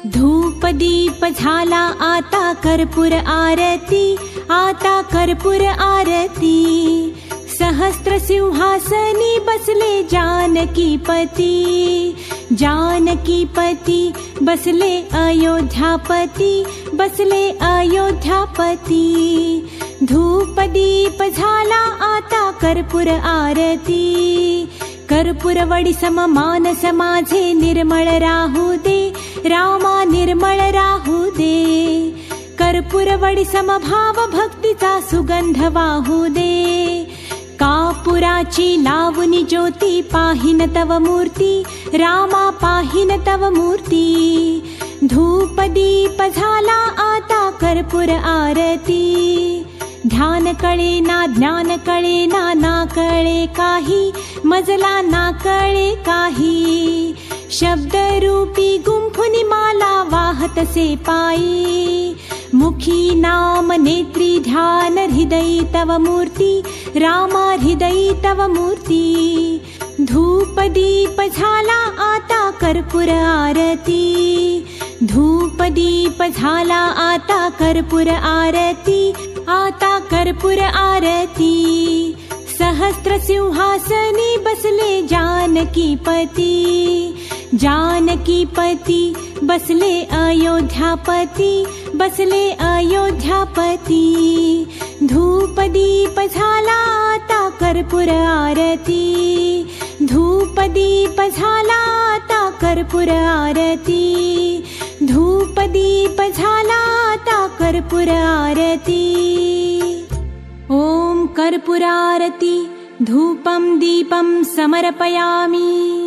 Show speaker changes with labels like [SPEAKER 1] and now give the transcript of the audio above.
[SPEAKER 1] धूप दीप झाला आता कर्पूर आरती, आता कर्पूर आरती। सहस्त्र सिंहासनी बसले जानकीपती, जानकीपती बसले अयोध्यापती, बसले अयोध्यापती। धूप दीप झाला आता कर्पूर आरती, कर्पूरवडी सम मानस माझे निर्मळ राहू दे, रामा निर्मळ राहू दे। कर्पूरवडी सम भाव भक्तीचा सुगंध वाहू दे। कापुराची लावणी ज्योती पाहिन तव मूर्ती, रामा पाहिन तव मूर्ती। धूप दीप झाला आता कर्पूर आरती, ध्यान कळे ना ज्ञान कळे ना, ना कळे काही मजला ना कळे काही। शब्द रूपी गुंफुनी माला वाहतसे पायी, मुखी नाम नेत्री ध्यान हृदयी तव मूर्ती, रामा हृदयी तव मूर्ती। धूप दीप झाला आता कर्पूर आरती, धूप दीप झाला आता कर्पूर आरती, आता कर्पूर आरती। सहस्त्र सिंहासनी बसले जानकीपती, जानकीपती बसले अयोध्यापती, बसले अयोध्यापती। धूप दीप झाला आता कर्पूर आरती, धूप दीप झाला आता कर्पूर आरती, धूप दीप झाला आता कर्पूर आरती। ओम कर्पूरारती धूपम दीपम समर्पयामि।